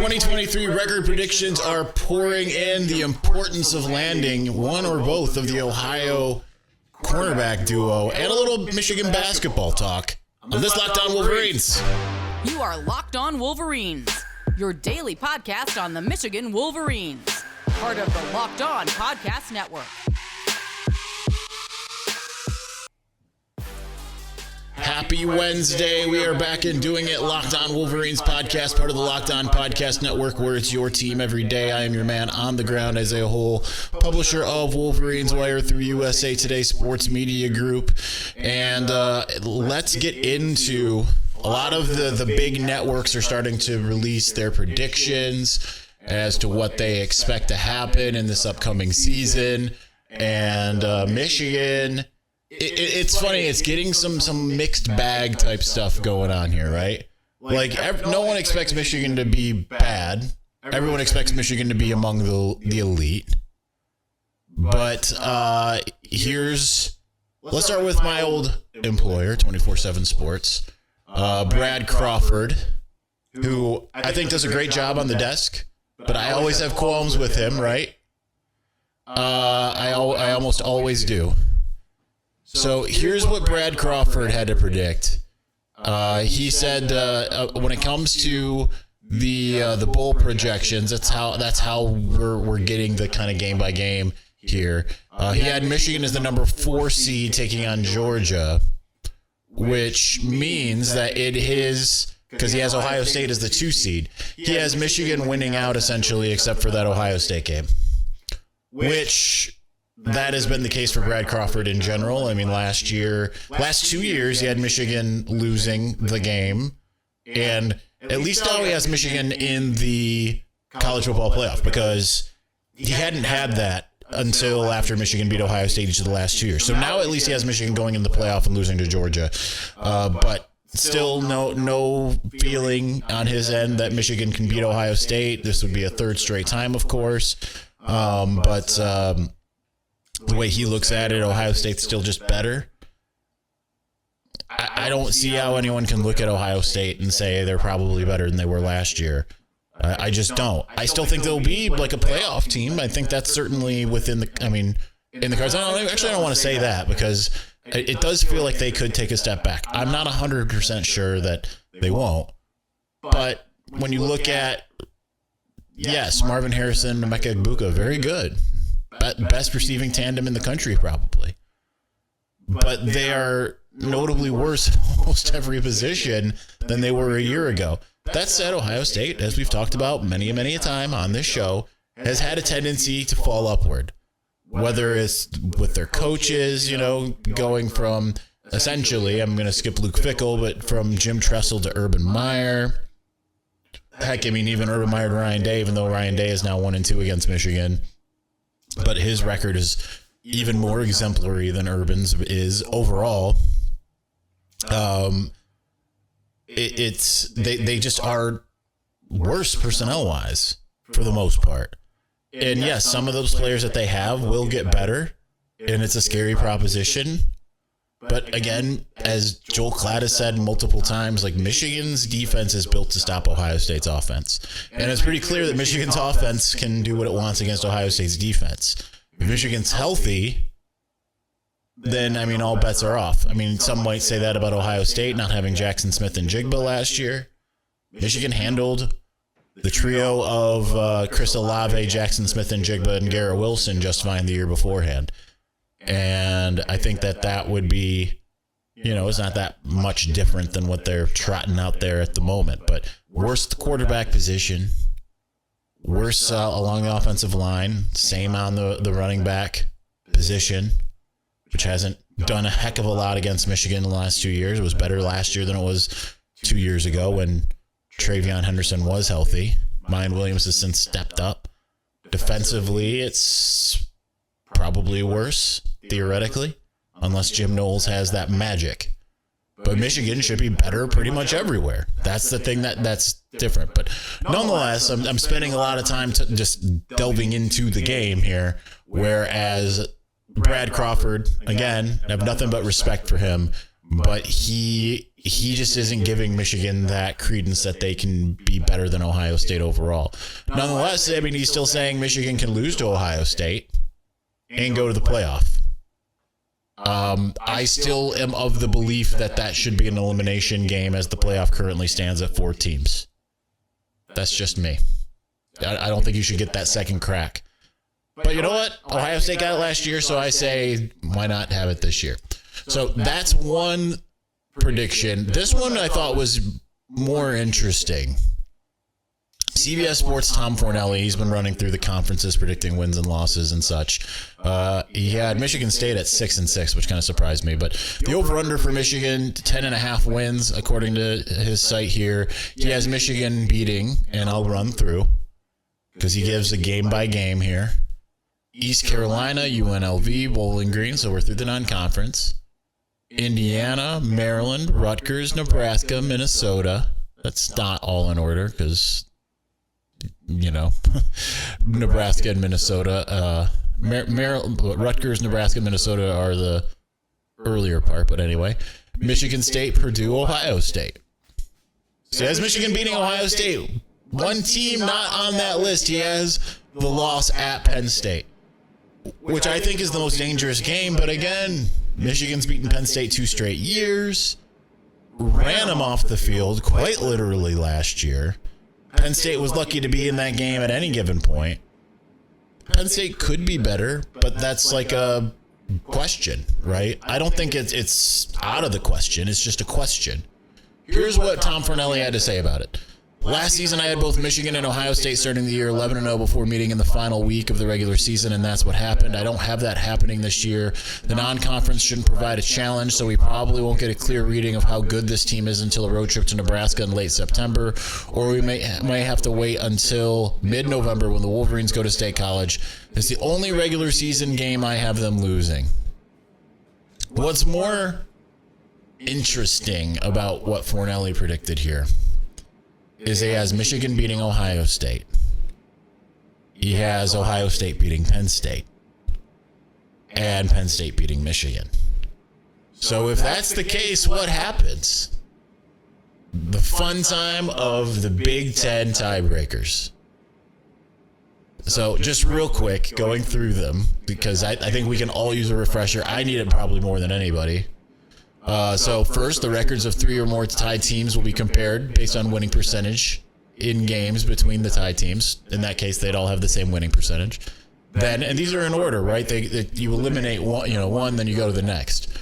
2023 record predictions are pouring in. The importance of landing one or both of the Ohio cornerback duo and a little Michigan basketball talk on this Locked On Wolverines. You are Locked On Wolverines, your daily podcast on the Michigan Wolverines, part of the Locked On Podcast Network. Happy Wednesday. We are back in doing it. Locked On Wolverines podcast, part of the Locked On Podcast Network, where it's your team every day. I am your man on the ground, Isaiah Hole, publisher of Wolverines Wire through USA Today Sports Media Group. And let's get into a lot of the big networks are starting to release their predictions as to what they expect to happen in this upcoming season. And Michigan... It's funny. It's getting some mixed bag type stuff going on here, right? Like no one expects Michigan to be bad. Everyone expects Michigan to be among the elite. But let's start with my old employer, 24/7 Sports, Brad Crawford, who I think does a great job on the desk, but I always have qualms with him, right? I almost always do. So here's what Brad Crawford had to predict. He said when it comes to the bowl projections, that's how we're getting the kind of game by game here. He had Michigan as the number 4 seed taking on Georgia, which means that because he has Ohio State as the 2 seed, he has Michigan winning out essentially, except for that Ohio State game, which. That has been the case for Brad Crawford in general. I mean, last 2 years, he had Michigan losing the game. And at least now he has Michigan in the college football playoff, because he hadn't had that until after Michigan beat Ohio State each of the last 2 years. So now at least he has Michigan going in the playoff and losing to Georgia. But still no feeling on his end that Michigan can beat Ohio State. This would be a third straight time, of course. The way he looks at it, Ohio State's still just better. I don't see how anyone can look at Ohio State and say they're probably better than they were last year. I just don't. I still think they'll be like a playoff team. I think that's certainly in the cards. I don't want to say that, because it does feel like they could take a step back. I'm not 100% sure that they won't. But when you look at, yes, Marvin Harrison, Emeka Egbuka, very good. Best receiving tandem in the country, probably. But they are notably worse at almost every position than they were a year ago. That said, Ohio State, as we've talked about many a time on this show, has had a tendency to fall upward. Whether it's with their coaches, going from, essentially, I'm going to skip Luke Fickell, but from Jim Tressel to Urban Meyer. Heck, even Urban Meyer to Ryan Day, even though Ryan Day is now 1-2 against Michigan. But his record is even more exemplary than Urban's is overall. They just are worse personnel-wise for the most part. And yes, some of those players that they have will get better, and it's a scary proposition. But again, as Joel Klatt has said multiple times, like, Michigan's defense is built to stop Ohio State's offense. And it's pretty clear that Michigan's offense can do what it wants against Ohio State's defense. If Michigan's healthy, then, all bets are off. Some might say that about Ohio State not having Jackson Smith and Jigba last year. Michigan handled the trio of Chris Olave, Jackson Smith and Jigba, and Garrett Wilson just fine the year beforehand. And I think that would be, it's not that much different than what they're trotting out there at the moment. But worse the quarterback position, worse along the offensive line, same on the running back position, which hasn't done a heck of a lot against Michigan in the last 2 years. It was better last year than it was 2 years ago when Travion Henderson was healthy. Mayan Williams has since stepped up. Defensively, it's probably worse, theoretically, unless Jim Knowles has that magic. But Michigan should be better pretty much everywhere. That's the thing that's different. But nonetheless, I'm spending a lot of time just delving into the game here, whereas Brad Crawford, again, I have nothing but respect for him, but he just isn't giving Michigan that credence that they can be better than Ohio State overall. Nonetheless, I mean, he's still saying Michigan can lose to Ohio State and go to the playoff. I still am of the belief that should be an elimination game as the playoff currently stands at 4 teams. That's just me. I don't think you should get that second crack. But you know what? Ohio State got it last year, so I say, why not have it this year? So that's one prediction. This one I thought was more interesting. CBS Sports' Tom Fornelli, he's been running through the conferences, predicting wins and losses and such. He had Michigan State at 6-6, which kind of surprised me. But the over-under for Michigan, 10.5 wins, according to his site here. He has Michigan beating, and I'll run through, because he gives a game-by-game here. East Carolina, UNLV, Bowling Green, so we're through the non-conference. Indiana, Maryland, Rutgers, Nebraska, Minnesota. That's not all in order, because... Nebraska and Minnesota, Rutgers, Nebraska, Minnesota are the earlier part, but anyway. Michigan State, Purdue, Ohio State. So he has Michigan beating Ohio State. One team not on that list, he has the loss at Penn State, which I think is the most dangerous game. But again, Michigan's beaten Penn State 2 straight years, ran them off the field quite literally last year. Penn State was lucky to be in that game at any given point. Penn State could be better, but that's like a question, right? I don't think it's out of the question. It's just a question. Here's what Tom Fornelli had to say about it. Last season, I had both Michigan and Ohio State starting the year 11-0 before meeting in the final week of the regular season, and that's what happened. I don't have that happening this year. The non-conference shouldn't provide a challenge, so we probably won't get a clear reading of how good this team is until a road trip to Nebraska in late September, or we may have to wait until mid-November when the Wolverines go to State College. It's the only regular season game I have them losing. What's more interesting about what Fornelli predicted here is he has Michigan beating Ohio State. He has Ohio State beating Penn State. And Penn State beating Michigan. So if that's the case, what happens? The fun time of the Big Ten tiebreakers. So just real quick, going through them, because I think we can all use a refresher. I need it probably more than anybody. So first, the records of 3 or more tied teams will be compared based on winning percentage in games between the tied teams. In that case, they'd all have the same winning percentage. Then, and these are in order, right? You eliminate one, then you go to the next.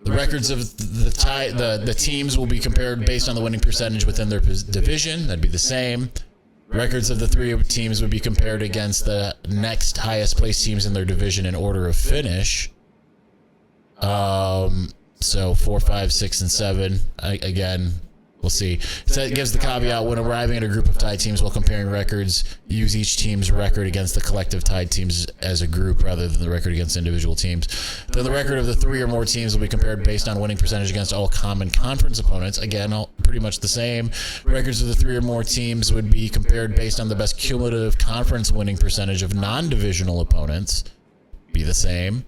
The records of the teams will be compared based on the winning percentage within their division. That'd be the same. Records of the 3 teams would be compared against the next highest placed teams in their division in order of finish. So 4, 5, 6, and 7. Again, we'll see. So it gives the caveat when arriving at a group of tied teams while comparing records, use each team's record against the collective tied teams as a group rather than the record against individual teams. Then the record of the 3 or more teams will be compared based on winning percentage against all common conference opponents. Again, all pretty much the same. Records of the 3 or more teams would be compared based on the best cumulative conference winning percentage of non-divisional opponents. Be the same.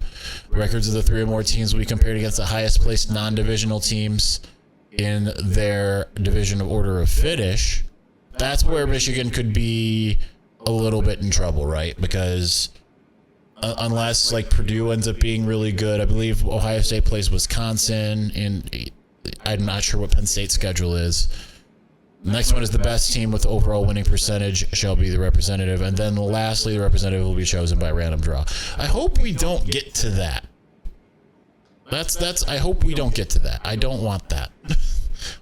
Records of the 3 or more teams will be compared against the highest placed non-divisional teams in their division of order of finish. That's where Michigan could be a little bit in trouble, right? Because unless like Purdue ends up being really good, I believe Ohio State plays Wisconsin, and I'm not sure what Penn State's schedule is. The next one is the best team with overall winning percentage shall be the representative. And then lastly, the representative will be chosen by random draw. I hope we don't get to that. I hope we don't get to that. I don't want that.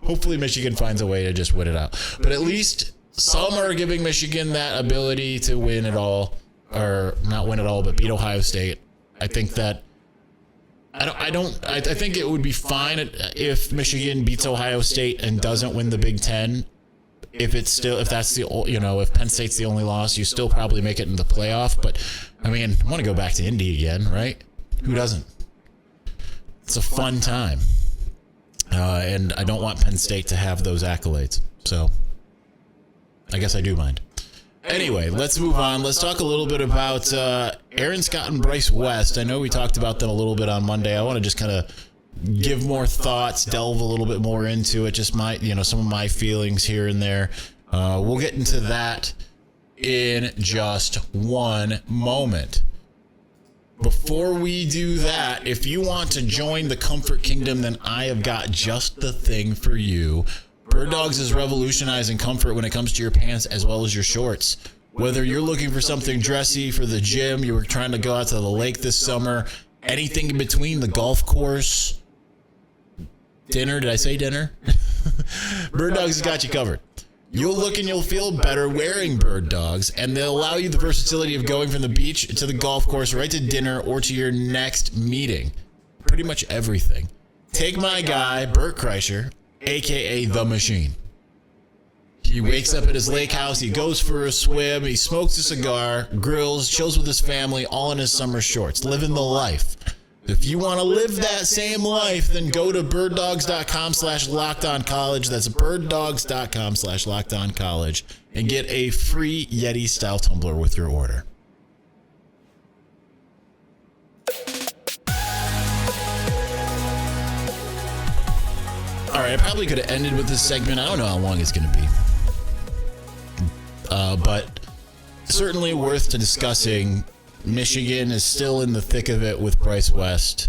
Hopefully Michigan finds a way to just win it out. But at least some are giving Michigan that ability to win it all. Or not win it all, but beat Ohio State. I think that I think it would be fine if Michigan beats Ohio State and doesn't win the Big Ten. If Penn State's the only loss, you still probably make it in the playoff. But I mean, I want to go back to Indy again, right? Who doesn't? It's a fun time, and I don't want Penn State to have those accolades. So I guess I do mind. Anyway, let's move on. Let's talk a little bit about Aaron Scott and Bryce West. I know we talked about them a little bit on Monday. I want to just kind of give more thoughts, delve a little bit more into it, just some of my feelings here and there. We'll get into that in just one moment. Before we do that, if you want to join the Comfort Kingdom, then I have got just the thing for you. Birddogs is revolutionizing comfort when it comes to your pants as well as your shorts. Whether you're looking for something dressy for the gym, you were trying to go out to the lake this summer, anything in between, the golf course, dinner, did I say dinner? Birddogs has got you covered. You'll look and you'll feel better wearing Birddogs, and they'll allow you the versatility of going from the beach to the golf course, right to dinner, or to your next meeting. Pretty much everything. Take my guy, Bert Kreischer, a.k.a. The Machine. He wakes up at his lake house, he goes for a swim, he smokes a cigar, grills, chills with his family, all in his summer shorts, living the life. If you want to live that same life, then go to birddogs.com/lockedoncollege. That's birddogs.com/lockedoncollege and get a free Yeti-style tumbler with your order. All right, I probably could have ended with this segment. I don't know how long it's going to be. But certainly worth discussing. Michigan is still in the thick of it with Bryce West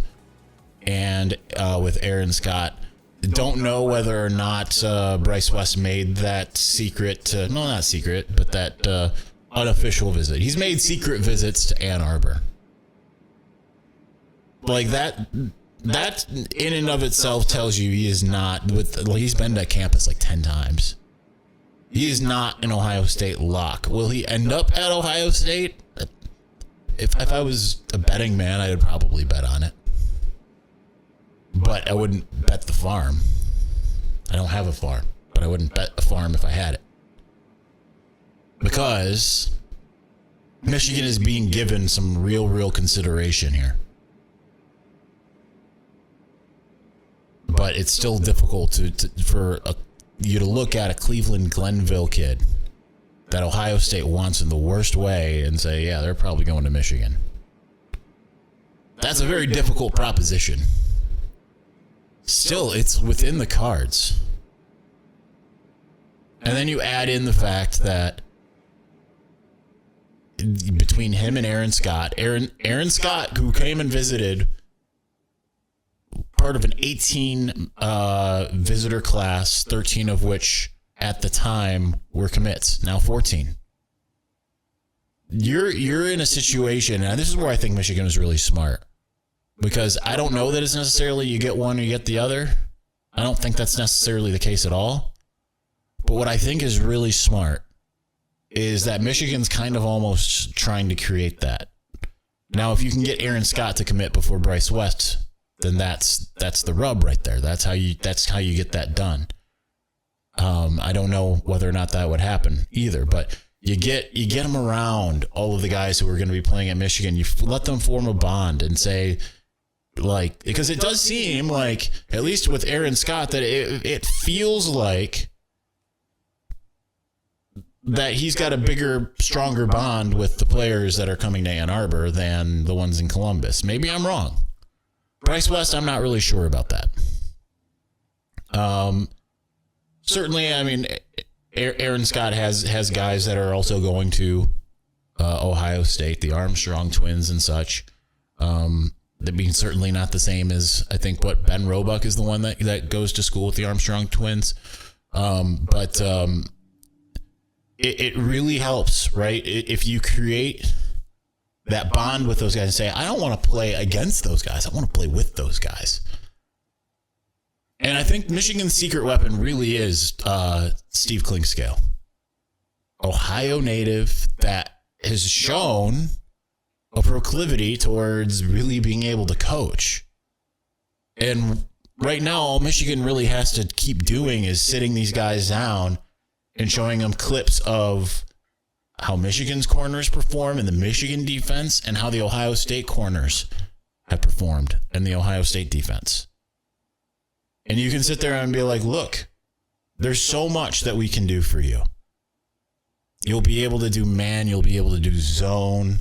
and with Aaron Scott. Don't know whether or not Bryce West made that that unofficial visit. He's made secret visits to Ann Arbor. Like that in and of itself tells you he is not he's been to campus like 10 times. He is not an Ohio State lock. Will he end up at Ohio State? If I was a betting man, I would probably bet on it. But I wouldn't bet the farm. I don't have a farm, but I wouldn't bet a farm if I had it. Because Michigan is being given some real consideration here. But it's still difficult for you to look at a Cleveland Glenville kid that Ohio State wants in the worst way and say, yeah, they're probably going to Michigan. That's a very difficult proposition. Still, it's within the cards. And then you add in the fact that between him and Aaron Scott, Aaron Scott, who came and visited, part of an 18 visitor class, 13 of which at the time were commits, now 14. You're in a situation, and this is where I think Michigan is really smart, because I don't know that it's necessarily you get one or you get the other. I don't think that's necessarily the case at all. But what I think is really smart is that Michigan's kind of almost trying to create that. Now, if you can get Aaron Scott to commit before Bryce West, then that's the rub right there. That's how you get that done. I don't know whether or not that would happen either, but you get them around all of the guys who are going to be playing at Michigan. You let them form a bond and say, because it does seem like, at least with Aaron Scott, that it feels like that he's got a bigger, stronger bond with the players that are coming to Ann Arbor than the ones in Columbus. Maybe I'm wrong. Bryce West, I'm not really sure about that. Certainly, I mean, Aaron Scott has guys that are also going to Ohio State, the Armstrong twins and such. That being certainly not the same as, I think, what Ben Roebuck is the one that goes to school with the Armstrong twins. But it really helps, right? If you create that bond with those guys and say, I don't want to play against those guys. I want to play with those guys. And I think Michigan's secret weapon really is Steve Clinkscale. Ohio native that has shown a proclivity towards really being able to coach. And right now, all Michigan really has to keep doing is sitting these guys down and showing them clips of how Michigan's corners perform in the Michigan defense and how the Ohio State corners have performed in the Ohio State defense. And you can sit there and be like, look, there's so much that we can do for you. You'll be able to do man, you'll be able to do zone.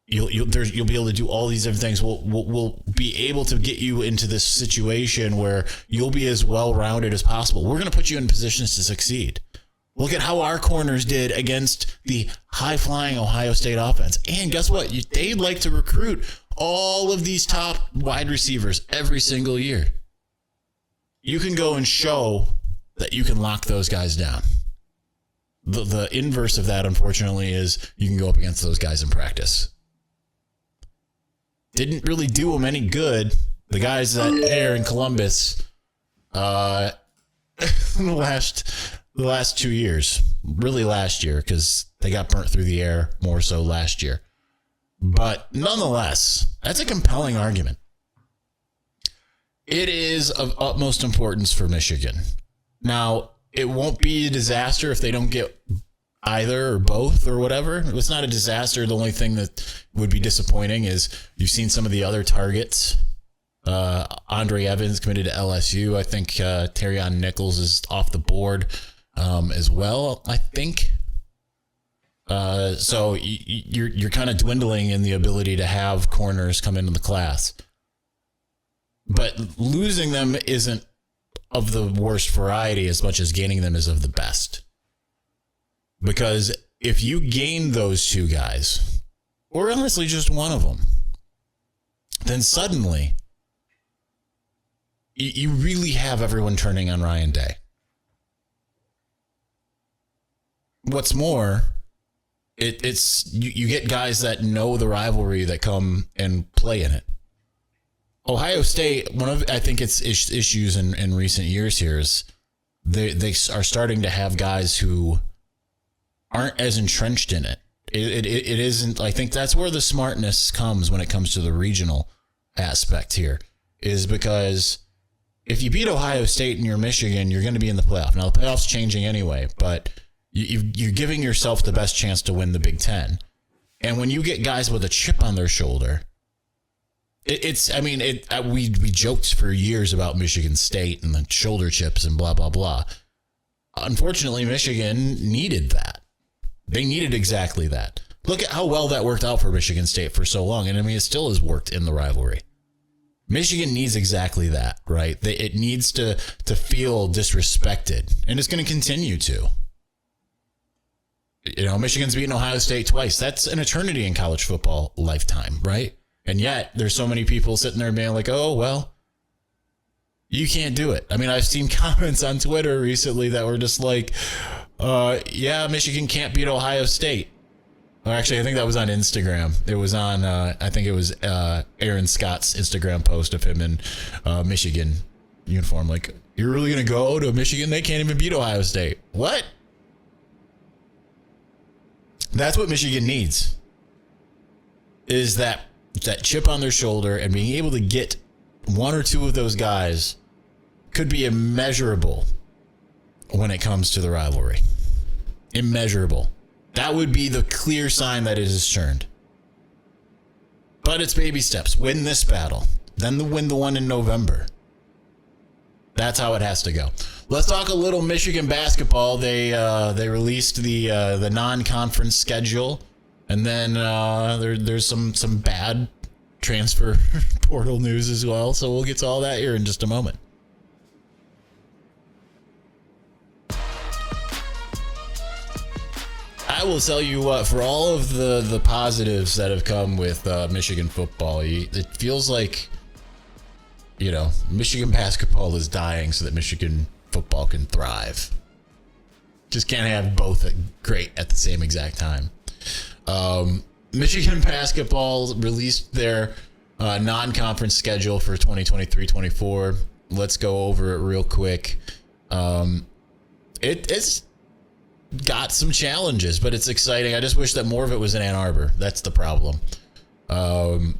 You'll be able to do all these different things. We'll be able to get you into this situation where you'll be as well-rounded as possible. We're going to put you in positions to succeed. Look at how our corners did against the high-flying Ohio State offense. And guess what? They like to recruit all of these top wide receivers every single year. You can go and show that you can lock those guys down. The inverse of that, unfortunately, is you can go up against those guys in practice. Didn't really do them any good. The guys that air in Columbus, the last 2 years, really last year, because they got burnt through the air more so last year. But nonetheless, that's a compelling argument. It is of utmost importance for Michigan. Now, it won't be a disaster if they don't get either or both or whatever. It's not a disaster. The only thing that would be disappointing is you've seen some of the other targets. Andre Evans committed to LSU. I think Terrion Nichols is off the board as well, I think. So you're kind of dwindling in the ability to have corners come into the class. But losing them isn't of the worst variety as much as gaining them is of the best. Because if you gain those two guys, or honestly just one of them, then suddenly you really have everyone turning on Ryan Day. What's more, it's you get guys that know the rivalry that come and play in it. Ohio State, one of I think its issues in recent years here is they are starting to have guys who aren't as entrenched in it. It isn't. I think that's where the smartness comes when it comes to the regional aspect here, is because if you beat Ohio State and you're Michigan, you're going to be in the playoff. Now the playoff's changing anyway, but you're giving yourself the best chance to win the Big Ten. And when you get guys with a chip on their shoulder, we joked for years about Michigan State and the shoulder chips and blah, blah, blah. Unfortunately, Michigan needed that. They needed exactly that. Look at how well that worked out for Michigan State for so long. And I mean, it still has worked in the rivalry. Michigan needs exactly that, right? It needs to feel disrespected, and it's going to continue to. You know, Michigan's beaten Ohio State twice. That's an eternity in college football lifetime, right? And yet there's so many people sitting there being like, oh, well, you can't do it. I mean, I've seen comments on Twitter recently that were just like, yeah, Michigan can't beat Ohio State. Or actually, I think that was on Instagram. It was on, I think it was Aaron Scott's Instagram post of him in Michigan uniform. Like, you're really going to go to Michigan? They can't even beat Ohio State. What? That's what Michigan needs, is that chip on their shoulder, and being able to get one or two of those guys could be immeasurable when it comes to the rivalry. Immeasurable. That would be the clear sign that it is turned. But it's baby steps. Win this battle, then win the one in November. That's how it has to go. Let's talk a little Michigan basketball. They released the non-conference schedule, and then there's some bad transfer portal news as well. So we'll get to all that here in just a moment. I will tell you what, for all of the positives that have come with Michigan football, it feels like, you know, Michigan basketball is dying so that Michigan football can thrive. Just can't have both great at the same exact time. Michigan basketball released their non-conference schedule for 2023-24. Let's go over it real quick. It's got some challenges, but it's exciting. I just wish that more of it was in Ann Arbor. That's the problem. All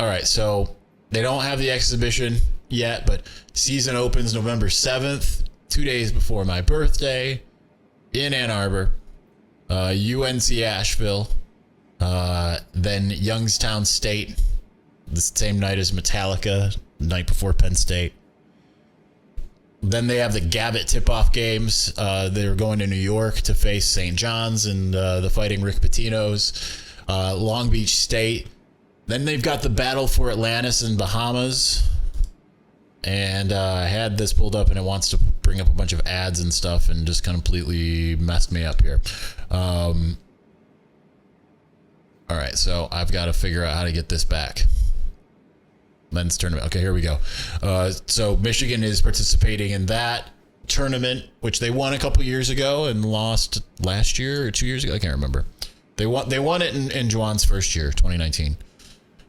right, so they don't have the exhibition yet, but season opens November 7th, 2 days before my birthday, in Ann Arbor. UNC Asheville, then Youngstown State, the same night as Metallica, the night before Penn State. Then they have the Gavitt tip-off games. They're going to New York to face St. John's and the Fighting Rick Pitino's. Long Beach State. Then they've got the battle for Atlantis and Bahamas. And I had this pulled up, and it wants to bring up a bunch of ads and stuff and just completely messed me up here. All right, so I've got to figure out how to get this back. Men's tournament. Okay, here we go. So Michigan is participating in that tournament, which they won a couple years ago and lost last year or 2 years ago. I can't remember. They won it in Juwan's first year, 2019.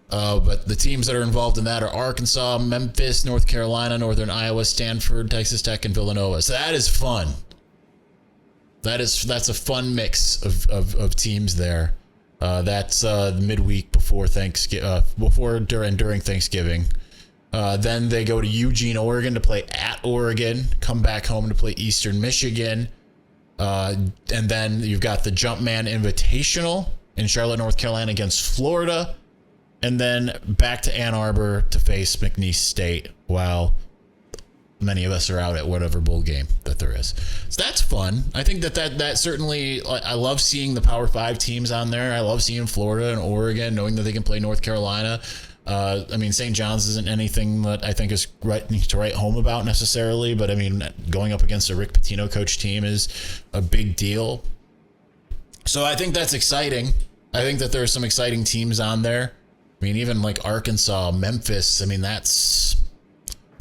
But the teams that are involved in that are Arkansas, Memphis, North Carolina, Northern Iowa, Stanford, Texas Tech, and Villanova. So that is fun. That's a fun mix of teams there. That's midweek before Thanksgiving, during Thanksgiving. Then they go to Eugene, Oregon to play at Oregon, come back home to play Eastern Michigan. And then you've got the Jumpman Invitational in Charlotte, North Carolina against Florida. And then back to Ann Arbor to face McNeese State while many of us are out at whatever bowl game that there is. So that's fun. I think that certainly, I love seeing the Power 5 teams on there. I love seeing Florida and Oregon, knowing that they can play North Carolina. I mean, St. John's isn't anything that I think is to write home about necessarily, but I mean, going up against a Rick Pitino coach team is a big deal. So I think that's exciting. I think that there are some exciting teams on there. I mean, even like Arkansas, Memphis, I mean,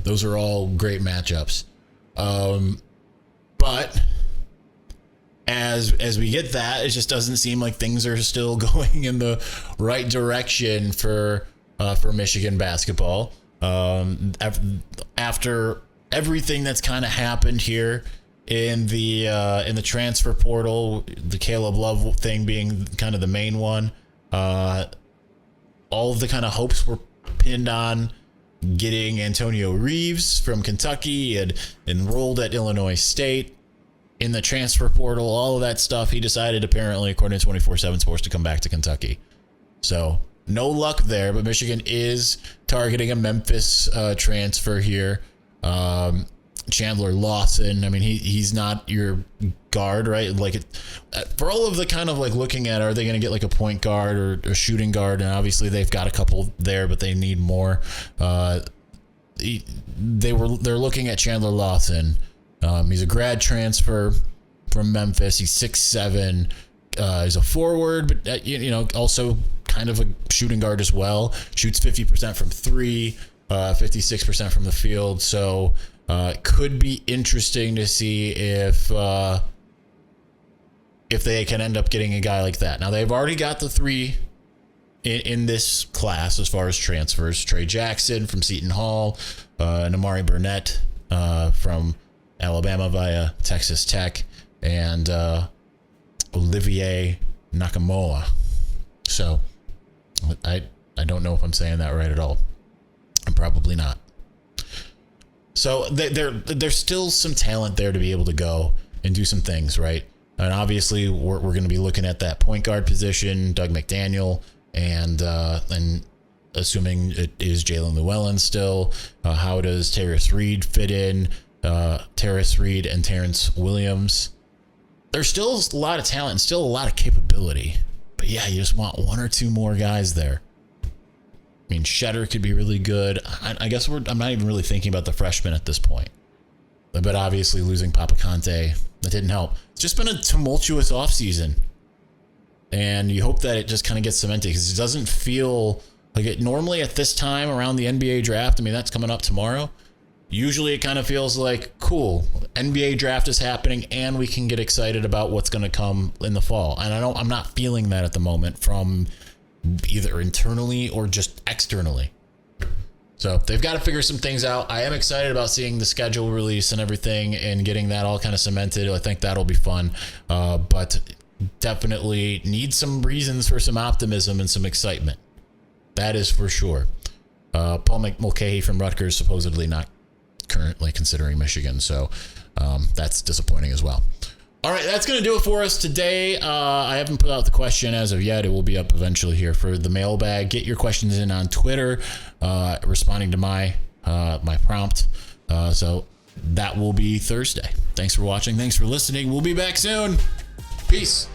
those are all great matchups. But as we get that, it just doesn't seem like things are still going in the right direction for Michigan basketball. After everything that's kind of happened here in the transfer portal, the Caleb Love thing being kind of the main one, all of the kind of hopes were pinned on getting Antonio Reeves from Kentucky and enrolled at Illinois State. In the transfer portal, all of that stuff, he decided apparently, according to 24/7 Sports, to come back to Kentucky. So no luck there, but Michigan is targeting a Memphis transfer here. Chandler Lawson, I mean, he's not your guard, right? Like, for all of the kind of like looking at, are they going to get like a point guard or a shooting guard? And obviously they've got a couple there, but they need more. They're looking at Chandler Lawson. He's a grad transfer from Memphis. He's 6'7". He's a forward, but also kind of a shooting guard as well. Shoots 50% from three, 56% from the field. So it could be interesting to see if they can end up getting a guy like that. Now, they've already got the three in this class as far as transfers. Trey Jackson from Seton Hall, Namari Burnett from Alabama via Texas Tech, and Olivier Nakamoa. So I don't know if I'm saying that right at all. I'm probably not. So there's still some talent there to be able to go and do some things, right? And obviously we're going to be looking at that point guard position, Doug McDaniel, and assuming it is Jalen Llewellyn still. How does Terrace Reed fit in? Terrace Reed and Terrence Williams. There's still a lot of talent and still a lot of capability. But yeah, you just want one or two more guys there. I mean, Shetter could be really good. I guess I'm not even really thinking about the freshmen at this point. But obviously losing Papa Conte, that didn't help. It's just been a tumultuous offseason. And you hope that it just kind of gets cemented, because it doesn't feel like it normally at this time around the NBA draft. I mean, that's coming up tomorrow. Usually it kind of feels like, cool, NBA draft is happening and we can get excited about what's going to come in the fall. And I'm not feeling that at the moment from either internally or just externally. So they've got to figure some things out. I am excited about seeing the schedule release and everything and getting that all kind of cemented. I think that'll be fun. But definitely need some reasons for some optimism and some excitement. That is for sure. Paul Mulcahy from Rutgers supposedly not currently considering Michigan. So that's disappointing as well. All right, that's going to do it for us today. I haven't put out the question as of yet. It will be up eventually here for the mailbag. Get your questions in on Twitter, responding to my prompt. So that will be Thursday. Thanks for watching. Thanks for listening. We'll be back soon. Peace.